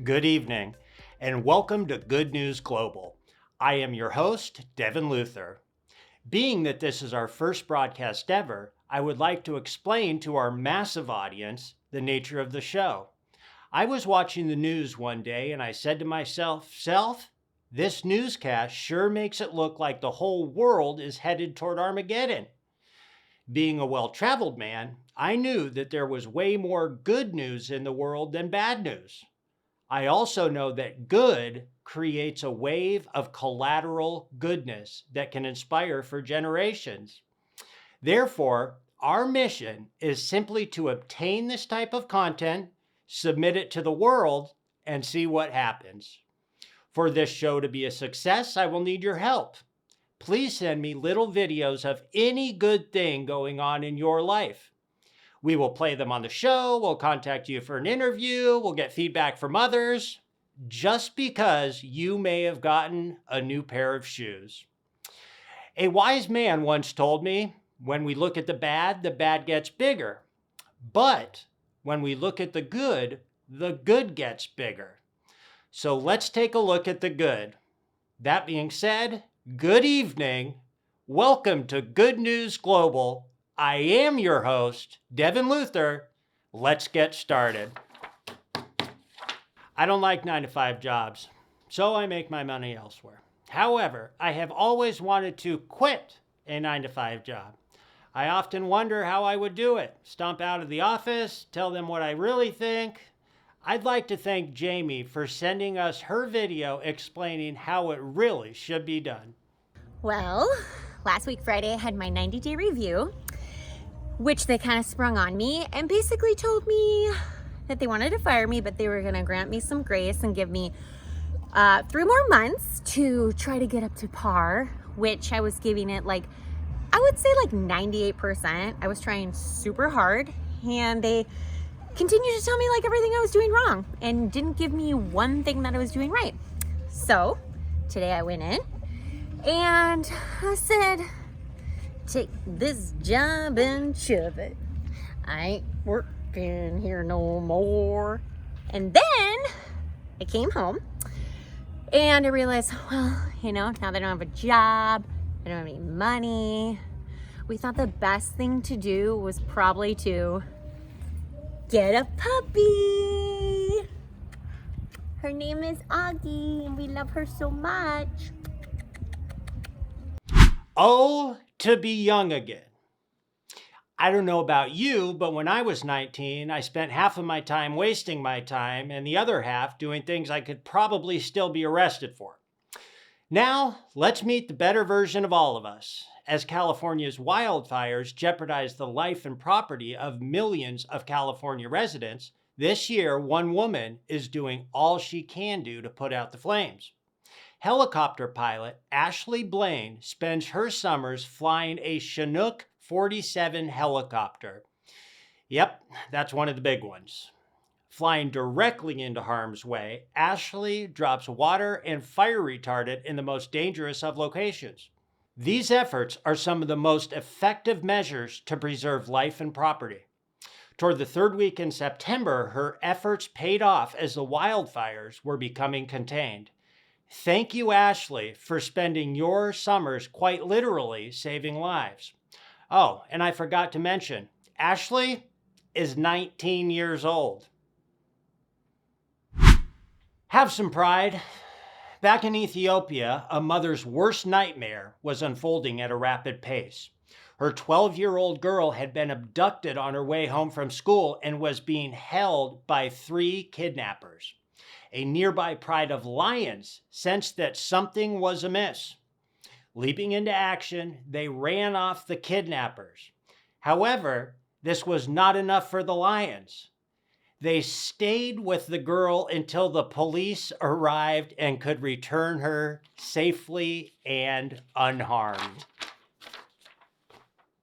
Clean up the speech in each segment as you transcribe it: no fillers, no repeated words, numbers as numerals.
Good evening, and welcome to Good News Global. I am your host, Devin Luther. Being that this is our first broadcast ever, I would like to explain to our massive audience the nature of the show. I was watching the news one day and I said to myself, this newscast sure makes it look like the whole world is headed toward Armageddon. Being a well-traveled man, I knew that there was way more good news in the world than bad news. I also know that good creates a wave of collateral goodness that can inspire for generations. Therefore, our mission is simply to obtain this type of content, submit it to the world, and see what happens. For this show to be a success, I will need your help. Please send me little videos of any good thing going on in your life. We will play them on the show, we'll contact you for an interview, we'll get feedback from others, just because you may have gotten a new pair of shoes. A wise man once told me, when we look at the bad gets bigger. But when we look at the good gets bigger. So let's take a look at the good. That being said, good evening. Welcome to Good News Global. I am your host, Devin Luther. Let's get started. I don't like 9-to-5 jobs, so I make my money elsewhere. However, I have always wanted to quit a 9-to-5 job. I often wonder how I would do it. Stomp out of the office, tell them what I really think. I'd like to thank Jamie for sending us her video explaining how it really should be done. Well, last week Friday I had my 90-day review, which they kind of sprung on me and basically told me that they wanted to fire me, but they were going to grant me some grace and give me 3 more months to try to get up to par, which I was giving it I would say 98%. I was trying super hard, and they continued to tell me everything I was doing wrong and didn't give me one thing that I was doing right. So today I went in and I said, take this job and shove it. I ain't working here no more. And then I came home and I realized, well, now that I don't have a job, I don't have any money, we thought the best thing to do was probably to get a puppy. Her name is Augie and we love her so much. Oh, to be young again. I don't know about you, but when I was 19, I spent half of my time wasting my time and the other half doing things I could probably still be arrested for. Now, let's meet the better version of all of us. As California's wildfires jeopardize the life and property of millions of California residents, this year one woman is doing all she can do to put out the flames. Helicopter pilot Ashley Blaine spends her summers flying a Chinook 47 helicopter. Yep, that's one of the big ones. Flying directly into harm's way, Ashley drops water and fire retardant in the most dangerous of locations. These efforts are some of the most effective measures to preserve life and property. Toward the 3rd week in September, her efforts paid off as the wildfires were becoming contained. Thank you, Ashley, for spending your summers quite literally saving lives. Oh, and I forgot to mention, Ashley is 19 years old. Have some pride. Back in Ethiopia, a mother's worst nightmare was unfolding at a rapid pace. Her 12-year-old girl had been abducted on her way home from school and was being held by 3 kidnappers. A nearby pride of lions sensed that something was amiss. Leaping into action, they ran off the kidnappers. However, this was not enough for the lions. They stayed with the girl until the police arrived and could return her safely and unharmed.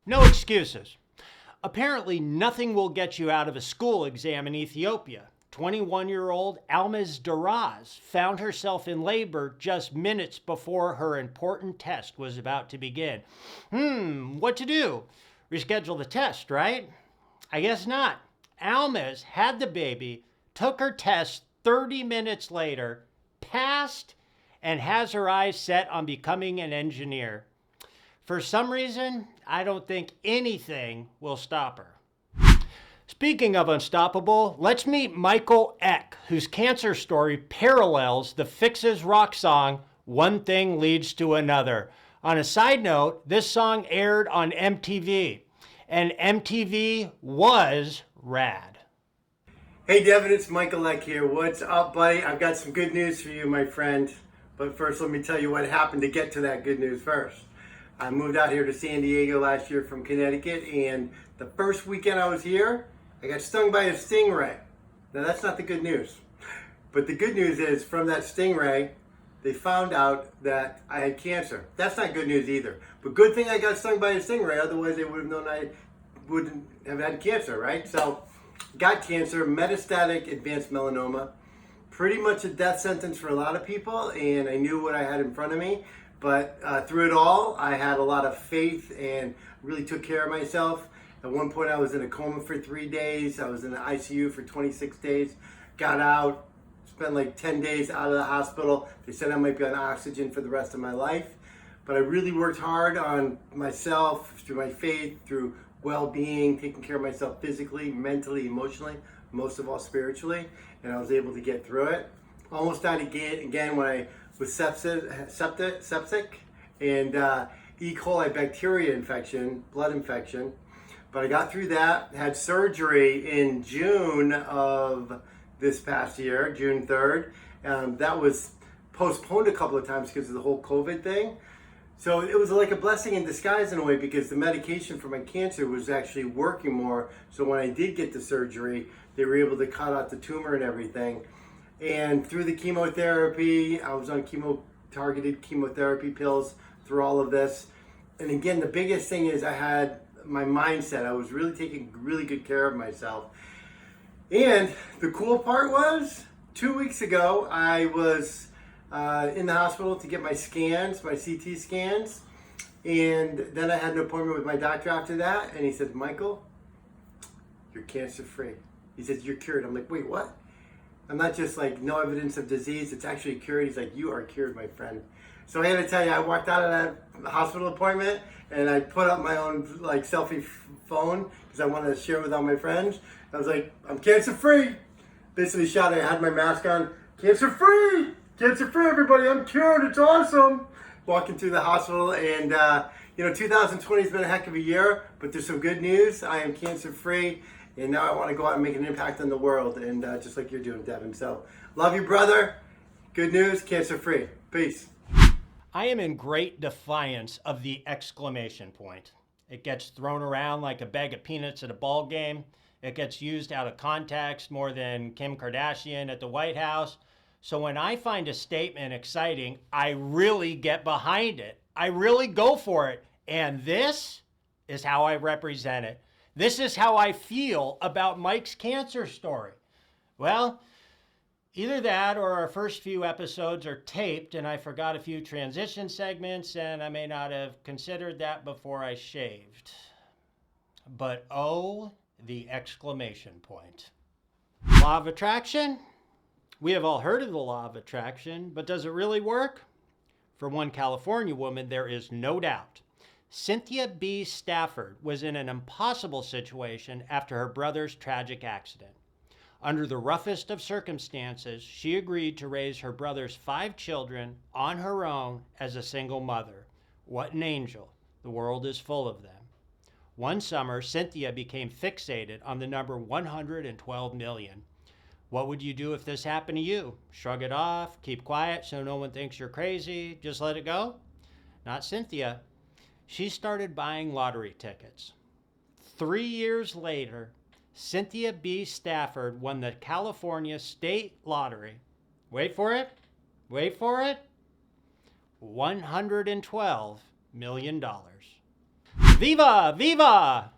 No excuses. Apparently, nothing will get you out of a school exam in Ethiopia. 21-year-old Almaz Daraz found herself in labor just minutes before her important test was about to begin. What to do? Reschedule the test, right? I guess not. Almaz had the baby, took her test 30 minutes later, passed, and has her eyes set on becoming an engineer. For some reason, I don't think anything will stop her. Speaking of unstoppable, let's meet Michael Eck, whose cancer story parallels the Fix's rock song, One Thing Leads to Another. On a side note, this song aired on MTV, and MTV was rad. Hey Devin, it's Michael Eck here. What's up, buddy? I've got some good news for you, my friend. But first, let me tell you what happened to get to that good news first. I moved out here to San Diego last year from Connecticut, and the first weekend I was here, I got stung by a stingray. Now that's not the good news. But the good news is from that stingray, they found out that I had cancer. That's not good news either. But good thing I got stung by a stingray, otherwise they would have known I wouldn't have had cancer, right? So, got cancer, metastatic advanced melanoma. Pretty much a death sentence for a lot of people, and I knew what I had in front of me. But through it all, I had a lot of faith and really took care of myself. At one point, I was in a coma for 3 days. I was in the ICU for 26 days. Got out, spent like 10 days out of the hospital. They said I might be on oxygen for the rest of my life. But I really worked hard on myself, through my faith, through well-being, taking care of myself physically, mentally, emotionally, most of all spiritually. And I was able to get through it. Almost died again when I was septic and E. coli bacteria infection, blood infection. But I got through that, had surgery in June of this past year, June 3rd. That was postponed a couple of times because of the whole COVID thing. So it was like a blessing in disguise in a way, because the medication for my cancer was actually working more. So when I did get the surgery, they were able to cut out the tumor and everything. And through the chemotherapy, I was on targeted chemotherapy pills through all of this. And again, the biggest thing is I had my mindset. I was really taking really good care of myself. And the cool part was, 2 weeks ago, I was in the hospital to get my scans, my CT scans. And then I had an appointment with my doctor after that. And he said, Michael, you're cancer free. He said, you're cured. I'm like, wait, what? I'm not just like, no evidence of disease. It's actually cured. He's like, you are cured, my friend. So I had to tell you, I walked out of that hospital appointment and I put up my own like selfie phone because I wanted to share with all my friends. I was like, I'm cancer free. Basically shot it. I had my mask on. Cancer free. Cancer free, everybody. I'm cured. It's awesome. Walking through the hospital, and 2020 has been a heck of a year, but there's some good news. I am cancer free, and now I want to go out and make an impact on the world, and just like you're doing, Devin. So, love you, brother. Good news, cancer free. Peace. I am in great defiance of the exclamation point. It gets thrown around like a bag of peanuts at a ball game. It gets used out of context more than Kim Kardashian at the White House. So when I find a statement exciting, I really get behind it. I really go for it. And this is how I represent it. This is how I feel about Mike's cancer story. Well, either that or our first few episodes are taped and I forgot a few transition segments and I may not have considered that before I shaved. But oh, the exclamation point. Law of attraction? We have all heard of the law of attraction, but does it really work? For one California woman, there is no doubt. Cynthia B. Stafford was in an impossible situation after her brother's tragic accident. Under the roughest of circumstances, she agreed to raise her brother's 5 children on her own as a single mother. What an angel. The world is full of them. One summer, Cynthia became fixated on the number 112 million. What would you do if this happened to you? Shrug it off, keep quiet so no one thinks you're crazy, just let it go? Not Cynthia. She started buying lottery tickets. 3 years later, Cynthia B. Stafford won the California State Lottery. Wait for it. Wait for it. $112 million. Viva! Viva!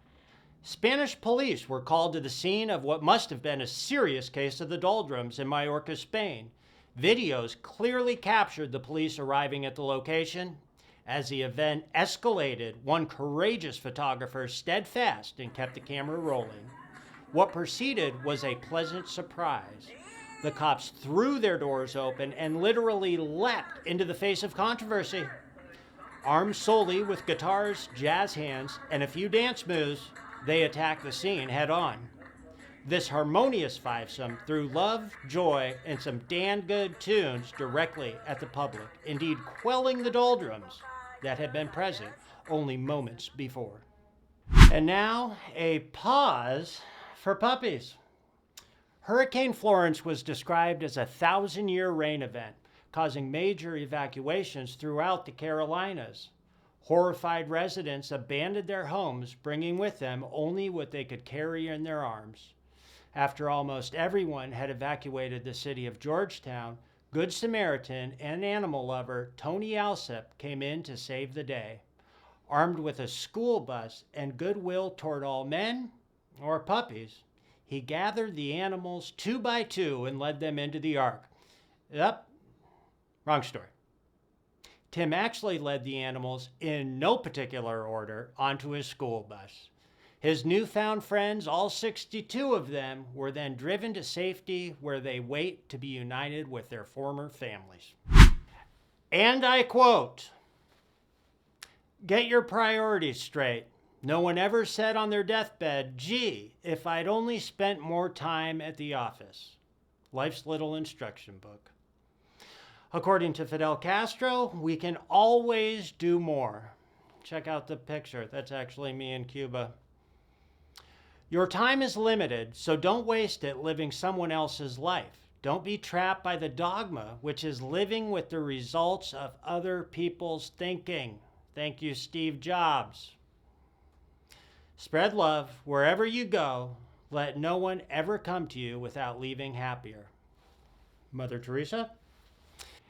Spanish police were called to the scene of what must have been a serious case of the doldrums in Mallorca, Spain. Videos clearly captured the police arriving at the location. As the event escalated, one courageous photographer steadfast and kept the camera rolling. What preceded was a pleasant surprise. The cops threw their doors open and literally leapt into the face of controversy. Armed solely with guitars, jazz hands, and a few dance moves, they attacked the scene head on. This harmonious fivesome threw love, joy, and some damn good tunes directly at the public, indeed quelling the doldrums that had been present only moments before. And now, a pause for puppies. Hurricane Florence was described as a 1,000-year rain event, causing major evacuations throughout the Carolinas. Horrified residents abandoned their homes, bringing with them only what they could carry in their arms. After almost everyone had evacuated the city of Georgetown, Good Samaritan and animal lover Tony Alsop came in to save the day. Armed with a school bus and goodwill toward all men, or puppies, he gathered the animals 2 by 2 and led them into the ark. Yep, wrong story. Tim actually led the animals in no particular order onto his school bus. His newfound friends, all 62 of them, were then driven to safety where they wait to be united with their former families. And I quote, "Get your priorities straight. No one ever said on their deathbed, gee, if I'd only spent more time at the office." Life's little instruction book. According to Fidel Castro, we can always do more. Check out the picture. That's actually me in Cuba. Your time is limited, so don't waste it living someone else's life. Don't be trapped by the dogma, which is living with the results of other people's thinking. Thank you, Steve Jobs. Spread love wherever you go. Let no one ever come to you without leaving happier. Mother Teresa.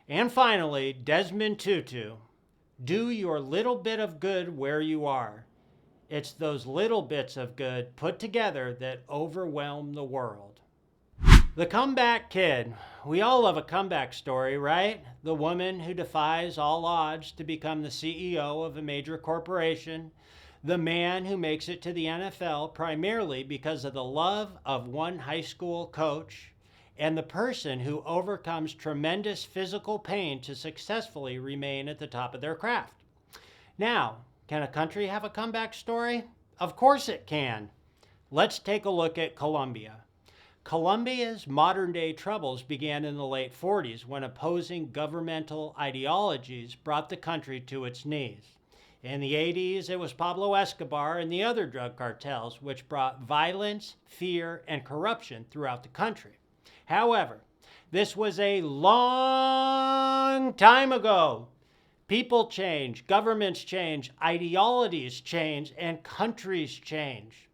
And finally, Desmond Tutu. Do your little bit of good where you are. It's those little bits of good put together that overwhelm the world. The comeback kid. We all love a comeback story, right? The woman who defies all odds to become the CEO of a major corporation. The man who makes it to the NFL primarily because of the love of one high school coach. And the person who overcomes tremendous physical pain to successfully remain at the top of their craft. Now, can a country have a comeback story? Of course it can. Let's take a look at Colombia. Colombia's modern-day troubles began in the late 40s when opposing governmental ideologies brought the country to its knees. In the 80s, it was Pablo Escobar and the other drug cartels which brought violence, fear, and corruption throughout the country. However, this was a long time ago. People change, governments change, ideologies change, and countries change.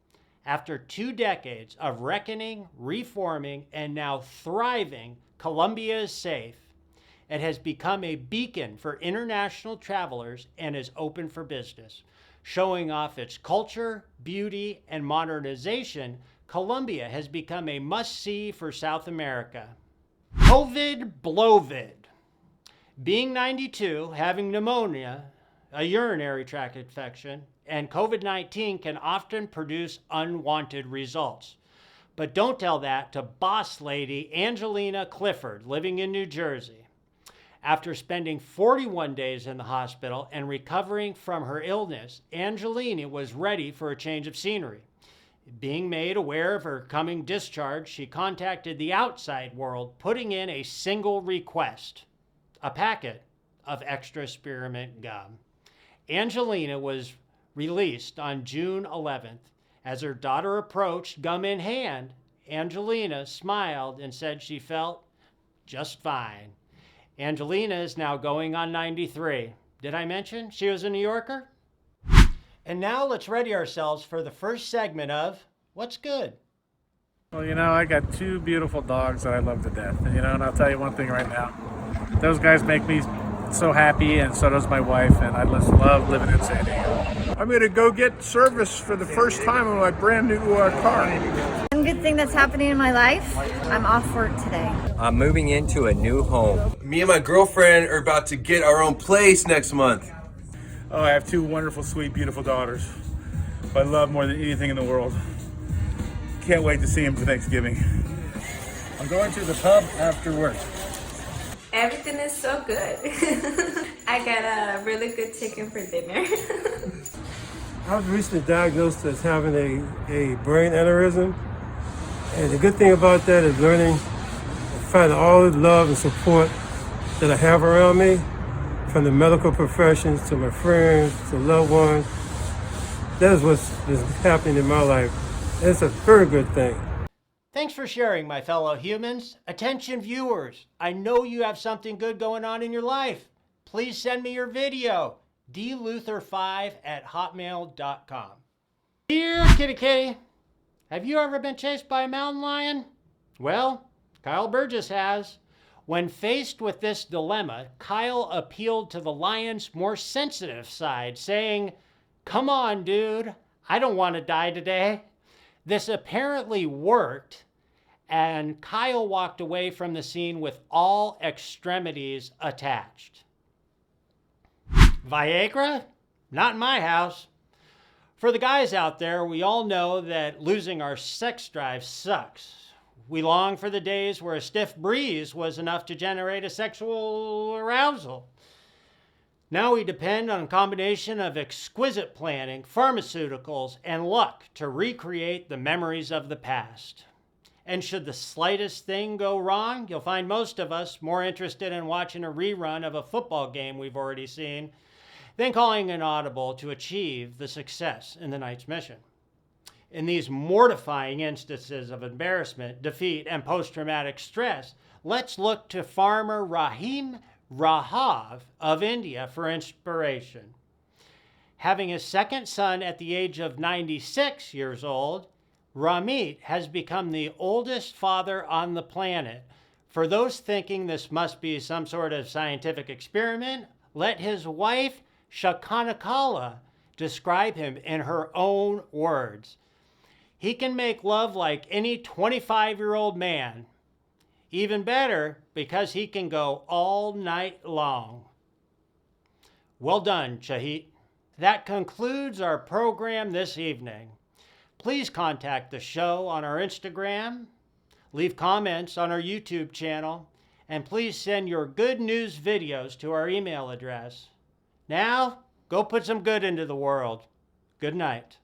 After 2 decades of reckoning, reforming, and now thriving, Colombia is safe. It has become a beacon for international travelers and is open for business. Showing off its culture, beauty, and modernization, Colombia has become a must-see for South America. COVID blovid. Being 92, having pneumonia, a urinary tract infection, and COVID-19 can often produce unwanted results. But don't tell that to boss lady Angelina Clifford, living in New Jersey. After spending 41 days in the hospital and recovering from her illness, Angelina was ready for a change of scenery. Being made aware of her coming discharge, she contacted the outside world, putting in a single request: a packet of extra spearmint gum. Angelina was released on June 11th. As her daughter approached, gum in hand, Angelina smiled and said she felt just fine. Angelina is now going on 93. Did I mention she was a New Yorker? And now let's ready ourselves for the first segment of What's Good? Well, I got 2 beautiful dogs that I love to death. And I'll tell you one thing right now. Those guys make me so happy, and so does my wife, and I just love living in San Diego. I'm going to go get service for the first time on my brand new car. One good thing that's happening in my life, I'm off work today. I'm moving into a new home. Me and my girlfriend are about to get our own place next month. Oh, I have 2 wonderful, sweet, beautiful daughters who I love more than anything in the world. Can't wait to see them for Thanksgiving. I'm going to the pub after work. Everything is so good. I got a really good chicken for dinner. I was recently diagnosed as having a brain aneurysm. And the good thing about that is learning and finding all the love and support that I have around me, from the medical professions to my friends to loved ones. That is what's been happening in my life. And it's a very good thing. Thanks for sharing, my fellow humans. Attention viewers, I know you have something good going on in your life. Please send me your video, dluther5@hotmail.com. Dear Kitty Kitty, have you ever been chased by a mountain lion? Well, Kyle Burgess has. When faced with this dilemma, Kyle appealed to the lion's more sensitive side, saying, "Come on, dude, I don't want to die today." This apparently worked, and Kyle walked away from the scene with all extremities attached. Viagra? Not in my house. For the guys out there, we all know that losing our sex drive sucks. We long for the days where a stiff breeze was enough to generate a sexual arousal. Now we depend on a combination of exquisite planning, pharmaceuticals, and luck to recreate the memories of the past. And should the slightest thing go wrong, you'll find most of us more interested in watching a rerun of a football game we've already seen than calling an audible to achieve the success in the night's mission. In these mortifying instances of embarrassment, defeat, and post-traumatic stress, let's look to farmer Rahim Rahav of India for inspiration. Having his second son at the age of 96 years old, Ramit has become the oldest father on the planet. For those thinking this must be some sort of scientific experiment, let his wife, Shakanakala, describe him in her own words. He can make love like any 25-year-old man. Even better, because he can go all night long. Well done, Shahid. That concludes our program this evening. Please contact the show on our Instagram, leave comments on our YouTube channel, and please send your good news videos to our email address. Now, go put some good into the world. Good night.